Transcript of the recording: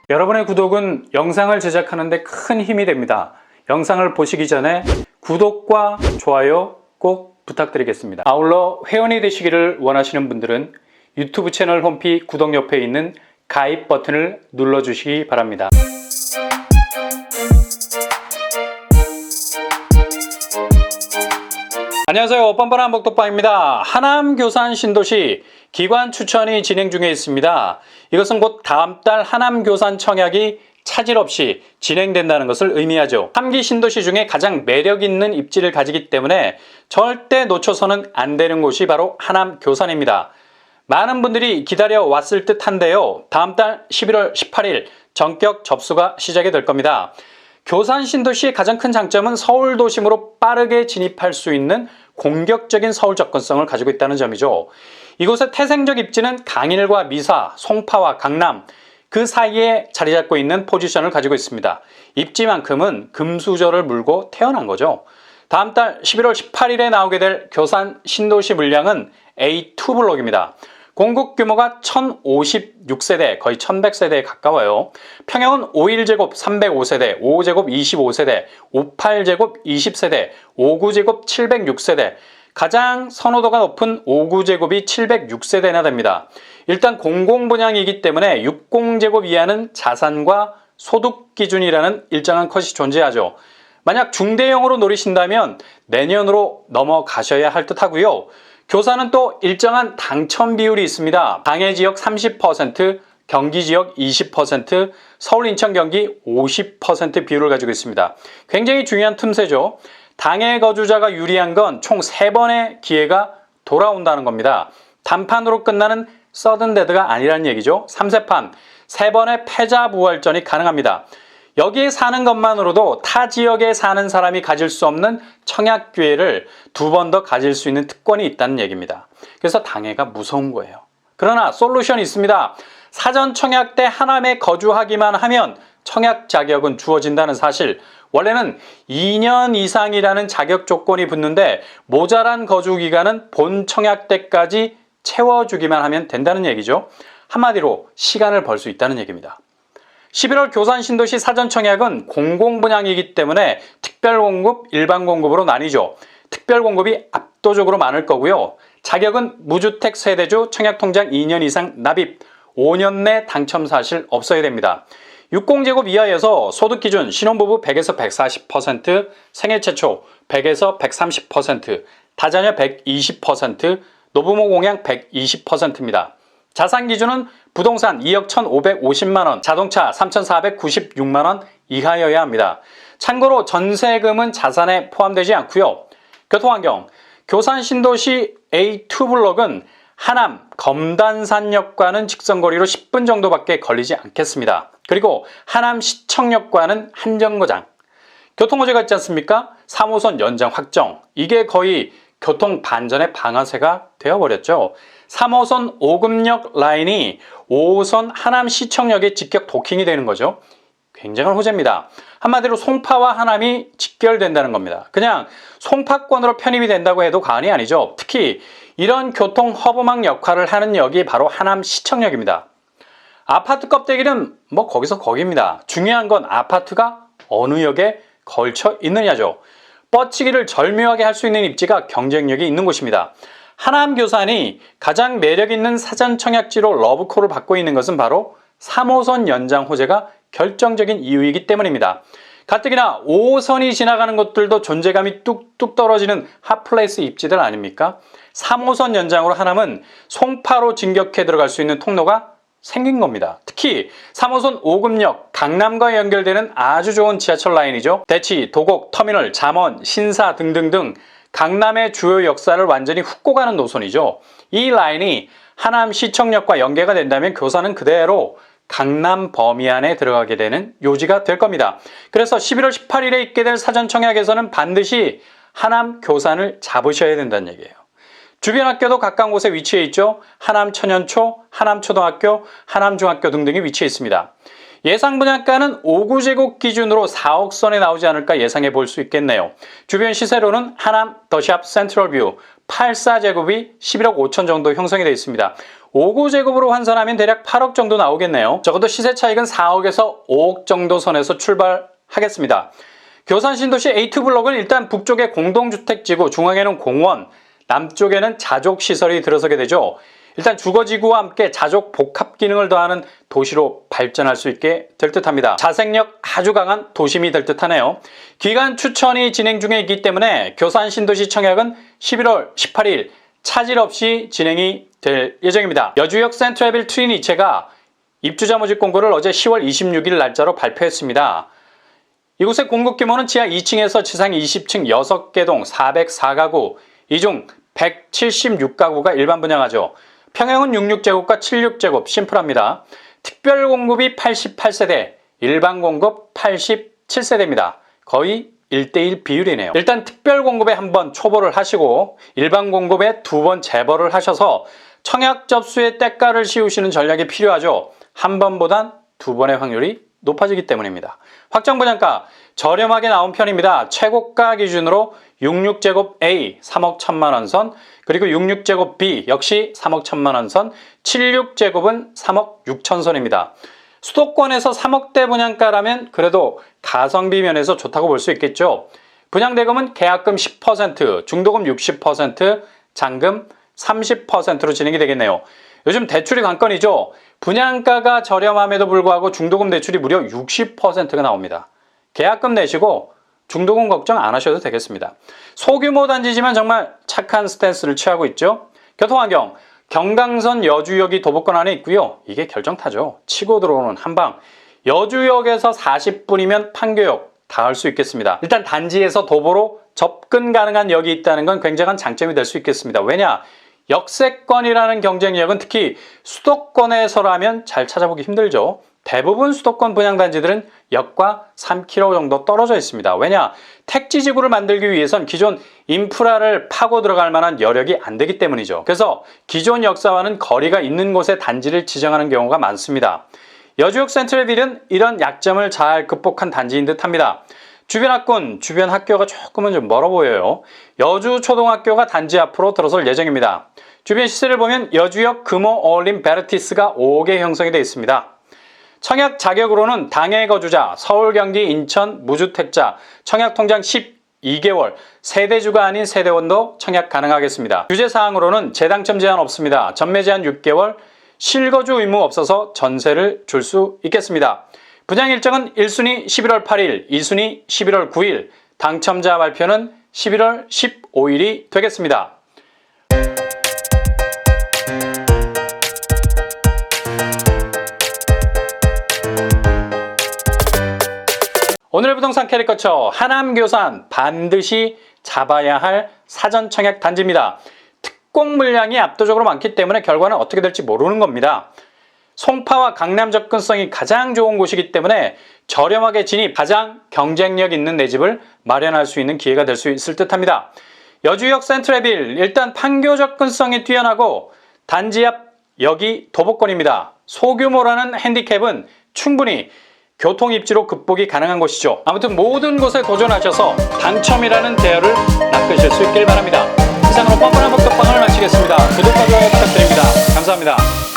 여러분의 구독은 영상을 제작하는 데 큰 힘이 됩니다. 영상을 보시기 전에 구독과 좋아요 꼭 부탁드리겠습니다. 아울러 회원이 되시기를 원하시는 분들은 유튜브 채널 홈피 구독 옆에 있는 가입 버튼을 눌러주시기 바랍니다. 안녕하세요. 뻔뻔한 복덕방입니다. 하남 교산 신도시 기관 추천이 진행 중에 있습니다. 이것은 곧 다음 달 하남 교산 청약이 차질 없이 진행된다는 것을 의미하죠. 3기 신도시 중에 가장 매력 있는 입지를 가지기 때문에 절대 놓쳐서는 안 되는 곳이 바로 하남 교산입니다. 많은 분들이 기다려 왔을 듯 한데요. 다음 달 11월 18일 전격 접수가 시작이 될 겁니다. 교산 신도시의 가장 큰 장점은 서울 도심으로 빠르게 진입할 수 있는 공격적인 서울 접근성을 가지고 있다는 점이죠. 이곳의 태생적 입지는 강일과 미사, 송파와 강남 그 사이에 자리 잡고 있는 포지션을 가지고 있습니다. 입지만큼은 금수저를 물고 태어난 거죠. 다음 달 11월 18일에 나오게 될 교산 신도시 물량은 A2 블록입니다. 공급 규모가 1056세대, 거의 1100세대에 가까워요. 평형은 51제곱 305세대, 55제곱 25세대, 58제곱 20세대, 59제곱 706세대, 가장 선호도가 높은 59제곱이 706세대나 됩니다. 일단 공공분양이기 때문에 60제곱 이하는 자산과 소득 기준이라는 일정한 컷이 존재하죠. 만약 중대형으로 노리신다면 내년으로 넘어가셔야 할 듯 하고요. 교산은 또 일정한 당첨 비율이 있습니다. 당해 지역 30%, 경기 지역 20%, 서울, 인천, 경기 50% 비율을 가지고 있습니다. 굉장히 중요한 틈새죠. 당해 거주자가 유리한 건 총 3번의 기회가 돌아온다는 겁니다. 단판으로 끝나는 서든데드가 아니라는 얘기죠. 3세판, 3번의 패자부활전이 가능합니다. 여기에 사는 것만으로도 타 지역에 사는 사람이 가질 수 없는 청약 기회를 2번 더 가질 수 있는 특권이 있다는 얘기입니다. 그래서 당해가 무서운 거예요. 그러나 솔루션이 있습니다. 사전 청약 때 하남에 거주하기만 하면 청약 자격은 주어진다는 사실. 원래는 2년 이상이라는 자격 조건이 붙는데 모자란 거주 기간은 본 청약 때까지 채워주기만 하면 된다는 얘기죠. 한마디로 시간을 벌 수 있다는 얘기입니다. 11월 교산 신도시 사전 청약은 공공분양이기 때문에 특별 공급, 일반 공급으로 나뉘죠. 특별 공급이 압도적으로 많을 거고요. 자격은 무주택 세대주 청약통장 2년 이상 납입, 5년 내 당첨 사실 없어야 됩니다. 60제곱 이하여서 소득 기준 신혼부부 100에서 140%, 생애 최초 100에서 130%, 다자녀 120%, 노부모 공양 120%입니다. 자산 기준은 부동산 2억 1,550만원, 자동차 3,496만원 이하여야 합니다. 참고로 전세금은 자산에 포함되지 않고요. 교통환경, 교산 신도시 A2 블록은 하남 검단산역과는 직선거리로 10분 정도밖에 걸리지 않겠습니다. 그리고 하남 시청역과는 한 정거장. 교통호재가 있지 않습니까? 3호선 연장 확정. 이게 거의 교통 반전의 방아쇠가 되어버렸죠. 3호선 오금역 라인이 5호선 하남 시청역에 직격 도킹이 되는 거죠. 굉장한 호재입니다. 한마디로 송파와 하남이 직결된다는 겁니다. 그냥 송파권으로 편입이 된다고 해도 과언이 아니죠. 특히 이런 교통 허브망 역할을 하는 역이 바로 하남 시청역입니다. 아파트 껍데기는 뭐 거기서 거기입니다. 중요한 건 아파트가 어느 역에 걸쳐 있느냐죠. 뻗치기를 절묘하게 할 수 있는 입지가 경쟁력이 있는 곳입니다. 하남 교산이 가장 매력 있는 사전 청약지로 러브콜을 받고 있는 것은 바로 3호선 연장 호재가 결정적인 이유이기 때문입니다. 가뜩이나 5호선이 지나가는 곳들도 존재감이 뚝뚝 떨어지는 핫플레이스 입지들 아닙니까? 3호선 연장으로 하남은 송파로 진격해 들어갈 수 있는 통로가 생긴 겁니다. 특히 3호선 오금역, 강남과 연결되는 아주 좋은 지하철 라인이죠. 대치, 도곡, 터미널, 잠원, 신사 등등등 강남의 주요 역사를 완전히 훑고 가는 노선이죠. 이 라인이 하남 시청역과 연계가 된다면 교산은 그대로 강남 범위 안에 들어가게 되는 요지가 될 겁니다. 그래서 11월 18일에 있게 될 사전 청약에서는 반드시 하남 교산을 잡으셔야 된다는 얘기예요. 주변 학교도 가까운 곳에 위치해 있죠. 하남 천연초, 하남 초등학교, 하남 중학교 등등이 위치해 있습니다. 예상 분양가는 5구제곱 기준으로 4억 선에 나오지 않을까 예상해 볼 수 있겠네요. 주변 시세로는 하남 더샵 센트럴뷰 84제곱이 11억 5천 정도 형성이 되어 있습니다. 5구제곱으로 환산하면 대략 8억 정도 나오겠네요. 적어도 시세 차익은 4억에서 5억 정도 선에서 출발하겠습니다. 교산 신도시 A2 블록은 일단 북쪽에 공동주택지구, 중앙에는 공원, 남쪽에는 자족시설이 들어서게 되죠. 일단 주거지구와 함께 자족 복합 기능을 더하는 도시로 발전할 수 있게 될 듯합니다. 자생력 아주 강한 도심이 될 듯하네요. 기간 추천이 진행 중에 있기 때문에 교산 신도시 청약은 11월 18일 차질 없이 진행이 될 예정입니다. 여주역 센트레빌 트리니체가 입주자 모집 공고를 어제 10월 26일 날짜로 발표했습니다. 이곳의 공급 규모는 지하 2층에서 지상 20층 6개 동 404가구, 이 중 176가구가 일반 분양하죠. 평형은 66제곱과 76제곱, 심플합니다. 특별 공급이 88세대, 일반 공급 87세대입니다. 거의 1대1 비율이네요. 일단 특별 공급에 한번 초보를 하시고 일반 공급에 2번 재벌을 하셔서 청약 접수에 때가를 씌우시는 전략이 필요하죠. 한 번보단 2번의 확률이 높아지기 때문입니다. 확정 분양가 저렴하게 나온 편입니다. 최고가 기준으로 66제곱 A 3억 1천만 원 선, 그리고 66제곱 B 역시 3억 1천만 원 선, 76제곱은 3억 6천 선입니다. 수도권에서 3억대 분양가라면 그래도 가성비 면에서 좋다고 볼 수 있겠죠. 분양대금은 계약금 10%, 중도금 60%, 잔금 30%로 진행이 되겠네요. 요즘 대출이 관건이죠. 분양가가 저렴함에도 불구하고 중도금 대출이 무려 60%가 나옵니다. 계약금 내시고 중도금 걱정 안 하셔도 되겠습니다. 소규모 단지지만 정말 착한 스탠스를 취하고 있죠. 교통환경, 경강선 여주역이 도보권 안에 있고요. 이게 결정타죠. 치고 들어오는 한방. 여주역에서 40분이면 판교역 닿을 수 있겠습니다. 일단 단지에서 도보로 접근 가능한 역이 있다는 건 굉장한 장점이 될 수 있겠습니다. 왜냐? 역세권이라는 경쟁력은 특히 수도권에서라면 잘 찾아보기 힘들죠. 대부분 수도권 분양단지들은 역과 3km 정도 떨어져 있습니다. 왜냐? 택지지구를 만들기 위해선 기존 인프라를 파고 들어갈 만한 여력이 안 되기 때문이죠. 그래서 기존 역사와는 거리가 있는 곳에 단지를 지정하는 경우가 많습니다. 여주역 센트레빌은 이런 약점을 잘 극복한 단지인 듯합니다. 주변 학군, 주변 학교가 조금은 좀 멀어 보여요. 여주초등학교가 단지 앞으로 들어설 예정입니다. 주변 시세를 보면 여주역 금호 어울림 베르티스가 5개 형성이 되어 있습니다. 청약 자격으로는 당해 거주자, 서울, 경기, 인천, 무주택자, 청약 통장 12개월, 세대주가 아닌 세대원도 청약 가능하겠습니다. 규제사항으로는 재당첨 제한 없습니다. 전매 제한 6개월, 실거주 의무 없어서 전세를 줄 수 있겠습니다. 분양 일정은 1순위 11월 8일, 2순위 11월 9일, 당첨자 발표는 11월 15일이 되겠습니다. 오늘의 부동산 캐리커처 하남교산 반드시 잡아야 할 사전 청약 단지입니다. 특공 물량이 압도적으로 많기 때문에 결과는 어떻게 될지 모르는 겁니다. 송파와 강남 접근성이 가장 좋은 곳이기 때문에 저렴하게 진입, 가장 경쟁력 있는 내 집을 마련할 수 있는 기회가 될 수 있을 듯합니다. 여주역 센트레빌, 일단 판교 접근성이 뛰어나고 단지 앞 역이 도보권입니다. 소규모라는 핸디캡은 충분히 교통입지로 극복이 가능한 곳이죠. 아무튼 모든 곳에 도전하셔서 당첨이라는 대열을 낚으실 수 있길 바랍니다. 이상으로 뻔뻔한 복덕방을 마치겠습니다. 구독과 좋아요 부탁드립니다. 감사합니다.